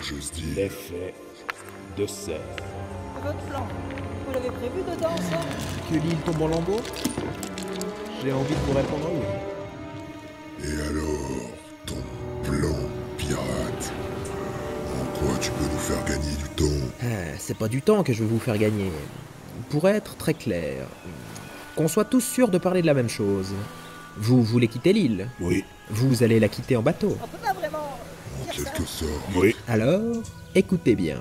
j'ose dire. L'effet de serre. Votre plan, vous l'avez prévu dedans, ça? Que l'île tombe en lambeaux? J'ai envie de vous répondre oui. Et alors, ton plan, pirate? En quoi tu peux nous faire gagner du temps? C'est pas du temps que je veux vous faire gagner. Pour être très clair, qu'on soit tous sûrs de parler de la même chose. Vous voulez quitter l'île. Oui. Vous allez la quitter en bateau. On peut pas vraiment En dire ça. quelque sorte. Oui. Alors, écoutez bien.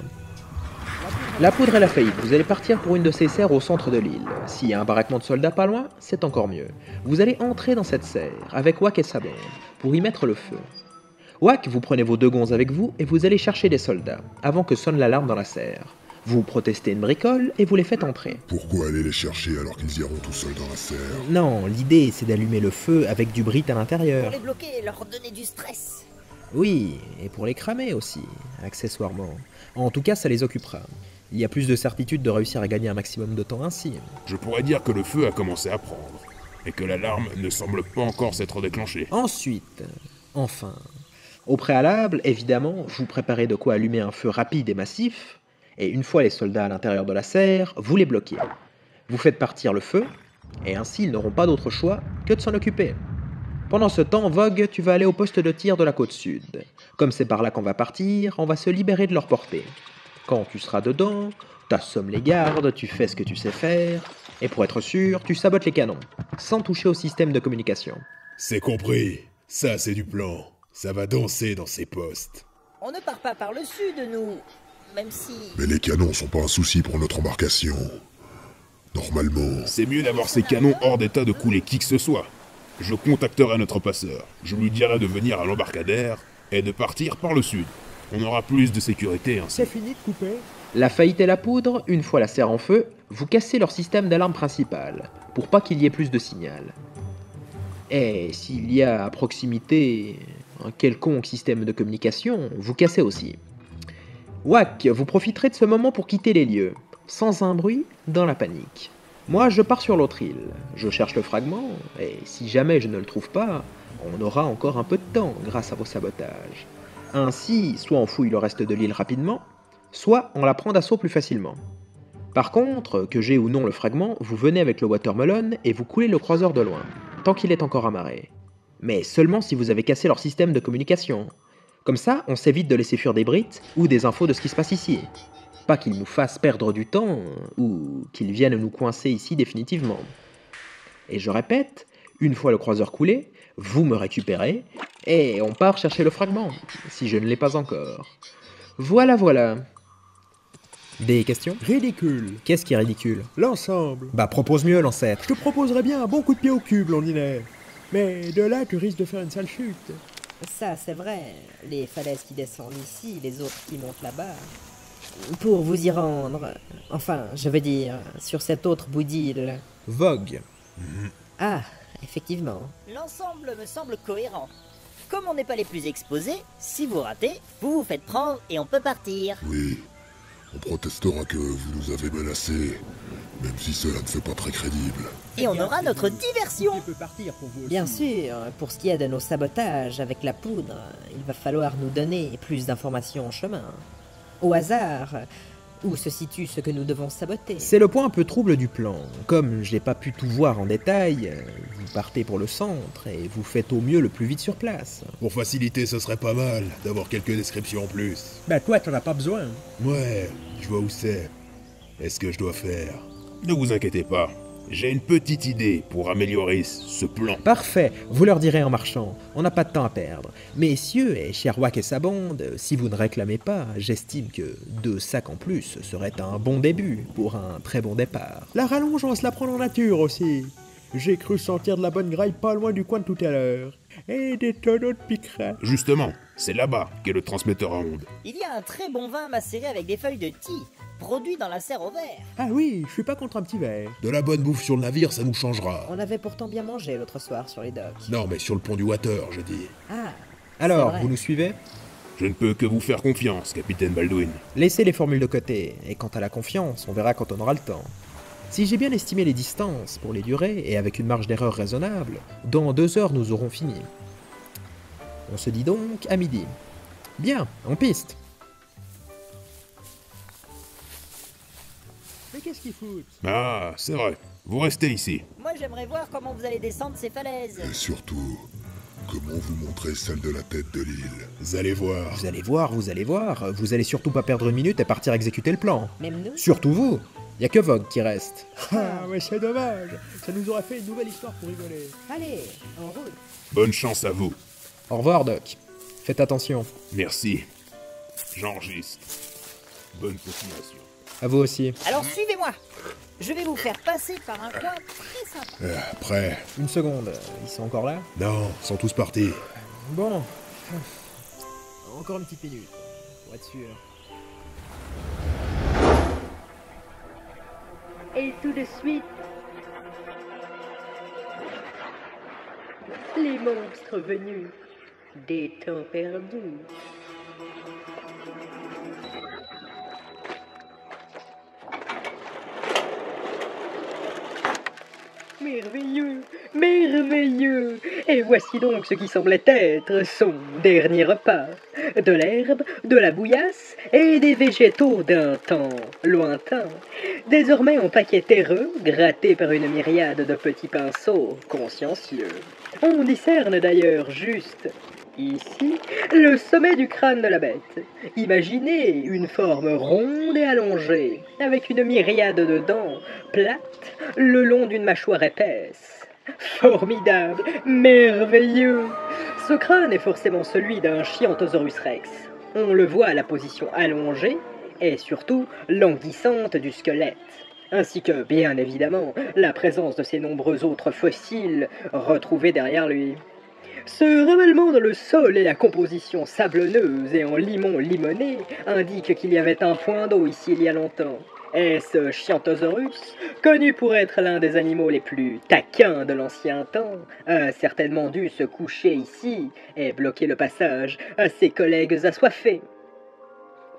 La poudre est la faillite. Vous allez partir pour une de ces serres au centre de l'île. S'il y a un baraquement de soldats pas loin, c'est encore mieux. Vous allez entrer dans cette serre avec Wack et sa bande pour y mettre le feu. Wack, vous prenez vos 2 gonzes avec vous et vous allez chercher des soldats avant que sonne l'alarme dans la serre. Vous protestez une bricole et vous les faites entrer. Pourquoi aller les chercher alors qu'ils iront tout seuls dans la serre? Non, l'idée c'est d'allumer le feu avec du brit à Pour l'intérieur. les bloquer et leur donner du stress. Oui, et pour les cramer aussi, accessoirement. En tout cas, ça les occupera. Il y a plus de certitude de réussir à gagner un maximum de temps ainsi. Je pourrais dire que le feu a commencé à prendre, et que l'alarme ne semble pas encore s'être déclenchée. Ensuite, enfin, au préalable, évidemment, vous préparez de quoi allumer un feu rapide et massif, et une fois les soldats à l'intérieur de la serre, vous les bloquez. Vous faites partir le feu, et ainsi ils n'auront pas d'autre choix que de s'en occuper. Pendant ce temps, Vogue, tu vas aller au poste de tir de la côte sud. Comme c'est par là qu'on va partir, on va se libérer de leur portée. Quand tu seras dedans, t'assommes les gardes, tu fais ce que tu sais faire, et pour être sûr, tu sabotes les canons, sans toucher au système de communication. C'est compris. Ça, c'est du plan. Ça va danser dans ces postes. On ne part pas par le sud, nous. Même si... Mais les canons sont pas un souci pour notre embarcation. Normalement. C'est mieux d'avoir ces canons hors d'état de couler qui que ce soit. Je contacterai notre passeur. Je lui dirai de venir à l'embarcadère et de partir par le sud. On aura plus de sécurité ainsi. C'est fini de couper. La faillite et la poudre, une fois la serre en feu, vous cassez leur système d'alarme principal, pour pas qu'il y ait plus de signal. Et s'il y a à proximité un quelconque système de communication, vous cassez aussi. Wack, vous profiterez de ce moment pour quitter les lieux, sans un bruit, dans la panique. Moi, je pars sur l'autre île, je cherche le fragment, et si jamais je ne le trouve pas, on aura encore un peu de temps grâce à vos sabotages. Ainsi, soit on fouille le reste de l'île rapidement, soit on la prend d'assaut plus facilement. Par contre, que j'ai ou non le fragment, vous venez avec le Watermelon et vous coulez le croiseur de loin, tant qu'il est encore amarré. Mais seulement si vous avez cassé leur système de communication. Comme ça, on s'évite de laisser fuir des brites ou des infos de ce qui se passe ici. Pas qu'ils nous fassent perdre du temps, ou qu'ils viennent nous coincer ici définitivement. Et je répète, une fois le croiseur coulé, vous me récupérez, et on part chercher le fragment, si je ne l'ai pas encore. Voilà, voilà. Des questions? Ridicule. Qu'est-ce qui est ridicule? L'ensemble. Bah propose mieux, l'ancêtre. Je te proposerais bien un bon coup de pied au cube, l'ordinaire. Mais de là, tu risques de faire une sale chute. Ça, c'est vrai. Les falaises qui descendent ici, les autres qui montent là-bas. Pour vous y rendre, enfin, je veux dire, sur cette autre bout d'île. Vogue. Ah, effectivement. L'ensemble me semble cohérent. Comme on n'est pas les plus exposés, si vous ratez, vous vous faites prendre et on peut partir. Oui. On protestera que vous nous avez menacés, même si cela ne fait pas très crédible. Et on aura notre diversion. Tu peux partir pour vous aussi. Bien sûr, pour ce qui est de nos sabotages avec la poudre, il va falloir nous donner plus d'informations en chemin. Au hasard, où se situe ce que nous devons saboter? C'est le point un peu trouble du plan. Comme je n'ai pas pu tout voir en détail, vous partez pour le centre et vous faites au mieux le plus vite sur place. Pour faciliter, ce serait pas mal d'avoir quelques descriptions en plus. Bah toi, t'en as pas besoin. Ouais, je vois où c'est. Est-ce que je dois faire? Ne vous inquiétez pas. J'ai une petite idée pour améliorer ce plan. Parfait, vous leur direz en marchant, on n'a pas de temps à perdre. Messieurs et cher Wack et sa bande, si vous ne réclamez pas, j'estime que 2 sacs en plus serait un bon début pour un très bon départ. La rallonge, on va se la prendre en nature aussi. J'ai cru sentir de la bonne graille pas loin du coin de tout à l'heure. Et des tonneaux de piqueras. Justement, c'est là-bas qu'est le transmetteur à ondes. Il y a un très bon vin macéré avec des feuilles de thym, produit dans la serre au verre. Ah oui, je suis pas contre un petit verre. De la bonne bouffe sur le navire, ça nous changera. On avait pourtant bien mangé l'autre soir sur les docks. Non, mais sur le pont du Water, je dis. Ah, Alors, vrai. vous nous suivez? Je ne peux que vous faire confiance, capitaine Baldwin. Laissez les formules de côté, et quant à la confiance, on verra quand on aura le temps. Si j'ai bien estimé les distances pour les durées, et avec une marge d'erreur raisonnable, dans 2 heures nous aurons fini. On se dit donc à midi. Bien, en piste. Mais qu'est-ce qu'ils foutent? Ah, c'est vrai. Vous restez ici. Moi, j'aimerais voir comment vous allez descendre ces falaises. Et surtout, comment vous montrer celle de la tête de l'île. Vous allez voir. Vous allez voir, vous allez voir. Vous allez surtout pas perdre une minute et partir exécuter le plan. Même nous. Surtout vous. Y a que Vogue qui reste. Ah, mais c'est dommage. Ça nous aurait fait une nouvelle histoire pour rigoler. Allez, en route. Bonne chance à vous. Au revoir, Doc. Faites attention. Merci. J'enregistre. Bonne continuation. À vous aussi. Alors suivez-moi. Je vais vous faire passer par un coin très sympa. Après. Une seconde. Ils sont encore là? Non, ils sont tous partis. Bon. Encore une petite minute. Pour être sûr. Et tout de suite, les monstres venus des temps perdus. Merveilleux, merveilleux. Et voici donc ce qui semblait être son dernier repas. De l'herbe, de la bouillasse et des végétaux d'un temps lointain. Désormais en paquets terreux, grattés par une myriade de petits pinceaux consciencieux. On discerne d'ailleurs juste ici le sommet du crâne de la bête. Imaginez une forme ronde et allongée, avec une myriade de dents plates le long d'une mâchoire épaisse. Formidable, merveilleux. Ce crâne est forcément celui d'un Chiantosaurus rex. On le voit à la position allongée et surtout languissante du squelette, ainsi que, bien évidemment, la présence de ces nombreux autres fossiles retrouvés derrière lui. Ce ravalement dans le sol et la composition sablonneuse et en limon limoné indiquent qu'il y avait un point d'eau ici il y a longtemps. Et ce Chiantosaurus, connu pour être l'un des animaux les plus taquins de l'ancien temps, a certainement dû se coucher ici et bloquer le passage à ses collègues assoiffés.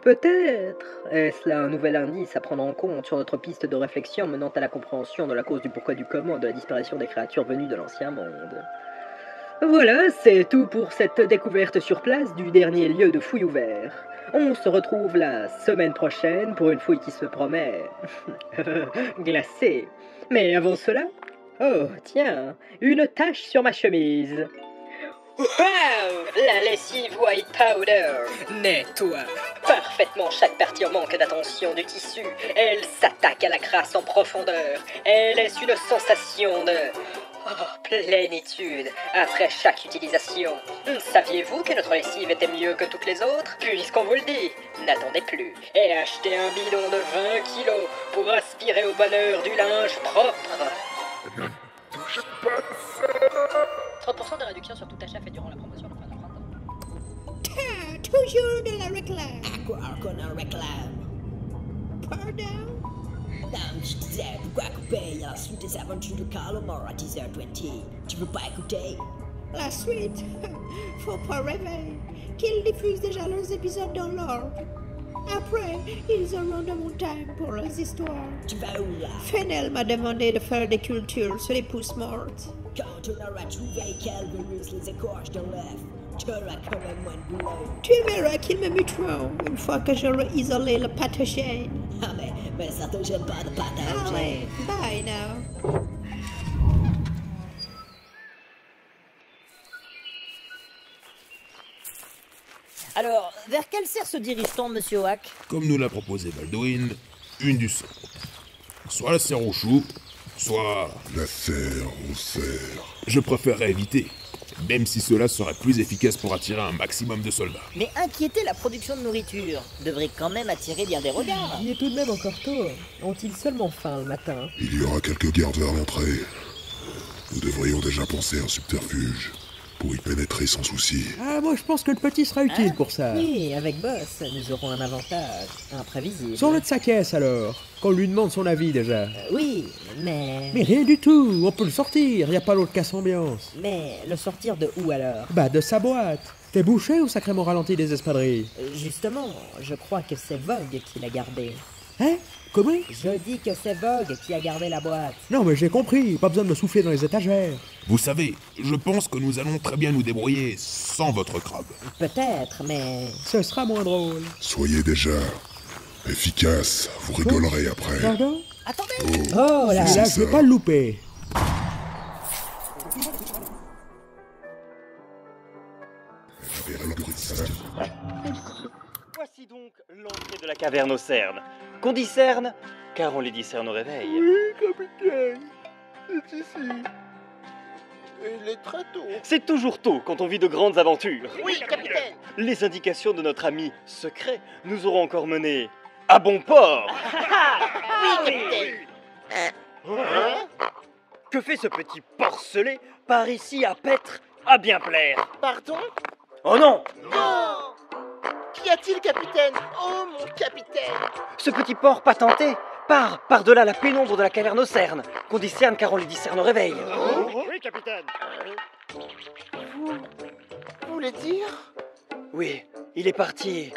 Peut-être est-ce là un nouvel indice à prendre en compte sur notre piste de réflexion menant à la compréhension de la cause du pourquoi du comment de la disparition des créatures venues de l'ancien monde. Voilà, c'est tout pour cette découverte sur place du dernier lieu de fouille ouvert. On se retrouve la semaine prochaine pour une fouille qui se promet glacée. Mais avant cela, oh tiens, une tache sur ma chemise. Wow! La lessive white powder nettoie parfaitement chaque partie en manque d'attention du tissu. Elle s'attaque à la crasse en profondeur et laisse une sensation de plénitude après chaque utilisation. Saviez-vous que notre lessive était mieux que toutes les autres? Puisqu'on vous le dit, n'attendez plus et achetez un bidon de 20 kilos pour aspirer au bonheur du linge propre. 30% de réduction sur tout achat fait durant la promotion de fin de printemps. Toujours de la réclame. À quoi qu'on en réclame? Pardon? Non, je disais, pourquoi couper la suite des aventures de Calomar à 10h20? Tu veux pas écouter? La suite? Faut pas rêver. Qu'ils diffusent déjà leurs épisodes dans l'ordre. Après, ils auront de mon time pour leurs histoires. Tu vas où là? Fennel m'a demandé de faire des cultures sur les pousses mortes. Quand on aura trouvé quel virus les écorche de l'œuf, tu auras quand même moins de boulot. Tu verras qu'ils me muteront une fois que j'aurai isolé le pathogène. Ah mais ça te gêne pas de pathogène. Allez, bye now. Alors, vers quelle serre se dirige-t-on, monsieur Wack? Comme nous l'a proposé Baldwin, une du centre. Soit la serre au chou, soit... La serre au cerf. Je préférerais éviter, même si cela serait plus efficace pour attirer un maximum de soldats. Mais inquiéter la production de nourriture devrait quand même attirer bien des regards. Il est tout de même encore tôt. Ont-ils seulement faim le matin? Il y aura quelques gardes vers l'entrée. Nous devrions déjà penser à un subterfuge pour y pénétrer sans souci. Ah, moi je pense que le petit sera utile pour ça. Oui, avec Boss, nous aurons un avantage imprévisible. Sors-le de sa caisse alors, qu'on lui demande son avis déjà. Oui, mais... Mais rien du tout, on peut le sortir, y a pas l'autre casse-ambiance. Mais le sortir de où alors? Bah de sa boîte. T'es bouché ou sacrément ralenti des espadrilles? Justement, je crois que c'est Vogue qui l'a gardé. Hein? Comment? Je dis que c'est Vogue qui a gardé la boîte. Non mais j'ai compris, pas besoin de me souffler dans les étagères. Vous savez, je pense que nous allons très bien nous débrouiller sans votre crabe. Peut-être, mais... Ce sera moins drôle. Soyez déjà efficace, vous rigolerez après. Pardon? attendez. Oh là. Là, je vais pas le louper. Je vais regarder ça. Voici donc l'entrée de la caverne aux cernes. Qu'on discerne, car on les discerne au réveil. Capitaine, c'est ici. Il est très tôt. C'est toujours tôt quand on vit de grandes aventures. Oui, capitaine. Les indications de notre ami secret nous auront encore menés à bon port. Oui, capitaine. Que fait ce petit porcelet par ici à paître, à bien plaire? Pardon? Oh non! Non! Qu'y a-t-il, capitaine? Oh, mon capitaine! Ce petit porc patenté part par-delà la pénombre de la caverne aux cernes, qu'on discerne car on les discerne au réveil. Oui, capitaine. Vous voulez dire? Oui, il est parti.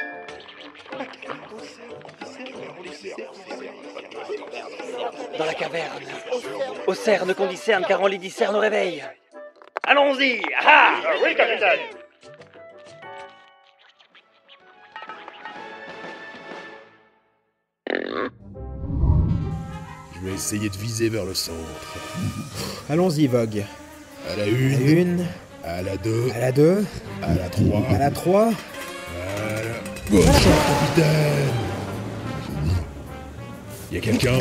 Dans la caverne. Aux cernes qu'on discerne car on les discerne au réveil. Allons-y! Ah! Oui, capitaine. Je vais essayer de viser vers le centre. Allons-y, Vogue. À la À une, une, à la deux, à la deux, à la trois. à la trois. Voilà. Bon chance, capitaine. Y a quelqu'un?